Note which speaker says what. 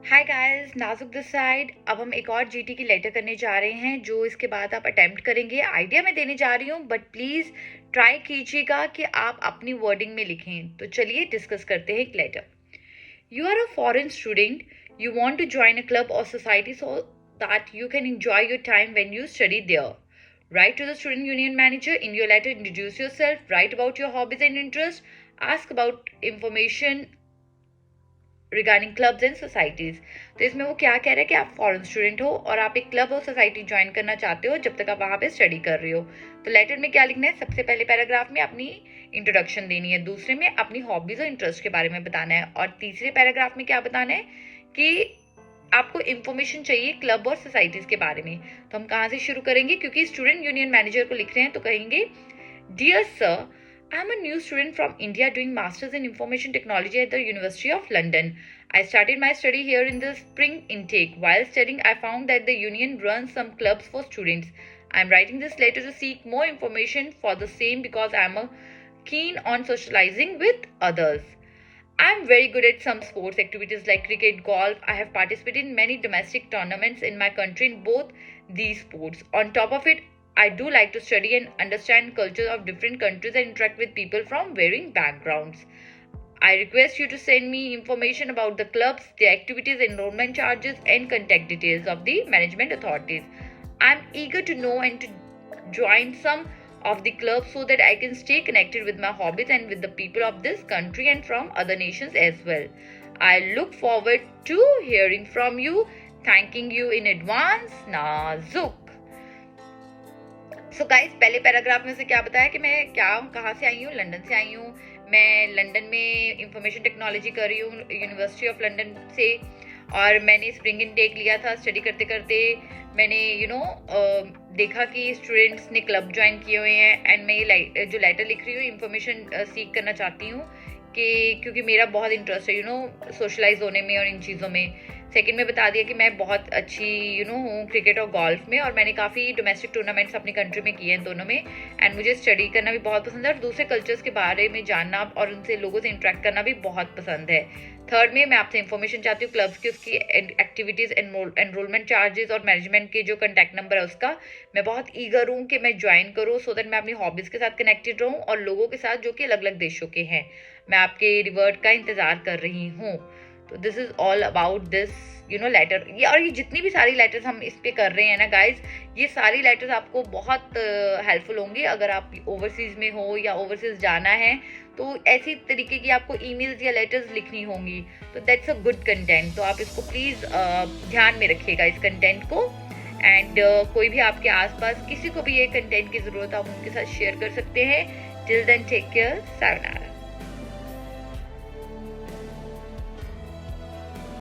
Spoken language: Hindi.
Speaker 1: हाय गाइस, नाजुक दिस साइड। अब हम एक और जीटी की लेटर करने जा रहे हैं जो इसके बाद आप अटेम्प्ट करेंगे। आइडिया मैं देने जा रही हूँ बट प्लीज़ ट्राई कीजिएगा कि आप अपनी वर्डिंग में लिखें। तो चलिए डिस्कस करते हैं एक letter. You are a foreign student. You want to join a club or society so that you can enjoy your time when you study there. Write to the student union manager. In your letter, introduce yourself. Write about your hobbies and interests. Ask about information regarding clubs and societies. तो इसमें वो क्या कह रहा है कि आप फॉरेन स्टूडेंट हो और आप एक क्लब और सोसाइटी ज्वाइन करना चाहते हो जब तक आप वहाँ पे स्टडी कर रहे हो। तो लेटर में क्या लिखना है? सबसे पहले पैराग्राफ में अपनी इंट्रोडक्शन देनी है, दूसरे में अपनी हॉबीज और इंटरेस्ट के बारे में बताना है, और तीसरे पैराग्राफ में क्या बताना है कि आपको इन्फॉर्मेशन चाहिए क्लब और सोसाइटीज के बारे में। तो हम कहाँ से शुरू करेंगे? क्योंकि स्टूडेंट यूनियन मैनेजर को लिख रहे हैं तो कहेंगे, dear sir, I am a new student from India doing Masters in Information Technology at the University of London. I started my study here in the spring intake. While studying, I found that the union runs some clubs for students. I am writing this letter to seek more information for the same because I am keen on socializing with others. I am very good at some sports activities like cricket, golf. I have participated in many domestic tournaments in my country in both these sports. On top of it, I do like to study and understand cultures of different countries and interact with people from varying backgrounds. I request you to send me information about the clubs, their activities, enrollment charges, and contact details of the management authorities. I am eager to know and to join some of the clubs so that I can stay connected with my hobbies and with the people of this country and from other nations as well. I look forward to hearing from you. Thanking you in advance, Nazuk. So guys, पहले पैराग्राफ में से क्या बताया कि मैं कहाँ से आई हूँ? लंदन से आई हूँ। मैं लंदन में इंफॉर्मेशन टेक्नोलॉजी कर रही हूँ यूनिवर्सिटी ऑफ लंदन से, और मैंने स्प्रिंग इनटेक लिया था। स्टडी करते करते मैंने देखा कि स्टूडेंट्स ने क्लब ज्वाइन किए हुए हैं, एंड मैं ये जो लेटर लिख रही हूँ इंफॉर्मेशन सीख करना चाहती हूँ कि क्योंकि मेरा बहुत इंटरेस्ट है सोशलाइज होने में और इन चीज़ों में। सेकंड में बता दिया कि मैं बहुत अच्छी हूँ क्रिकेट और गोल्फ में, और मैंने काफ़ी डोमेस्टिक टूर्नामेंट्स अपनी कंट्री में किए हैं दोनों में, एंड मुझे स्टडी करना भी बहुत पसंद है और दूसरे कल्चर्स के बारे में जानना और उनसे लोगों से इंटरेक्ट करना भी बहुत पसंद है। थर्ड में मैं आपसे इन्फॉर्मेशन चाहती हूँ क्लब्स की, उसकी एक्टिविटीज़, एनरोलमेंट चार्जेस और मैनेजमेंट के जो कॉन्टैक्ट नंबर है उसका। मैं बहुत ईगर हूँ कि मैं ज्वाइन करूँ सो दैट मैं अपनी हॉबीज़ के साथ कनेक्टेड रहूँ और लोगों के साथ जो कि अलग अलग देशों के हैं। मैं आपके रिवर्ट का इंतज़ार कर रही हूँ। तो this is all about this letter. और ये जितनी भी सारी लेटर्स हम इस पे कर रहे हैं ना गाइज, ये सारी लेटर्स आपको बहुत हेल्पफुल होंगी अगर आप ओवरसीज में हो या ओवरसीज जाना है, तो ऐसी तरीके की आपको ईमेल्स या लेटर्स लिखनी होंगी। तो दैट्स अ गुड कंटेंट। तो आप इसको प्लीज़ ध्यान में रखिएगा इस कंटेंट को, एंड कोई भी आपके आसपास किसी को भी ये कंटेंट की ज़रूरत है आप उनके साथ शेयर कर सकते हैं। Till then take care, sayonara.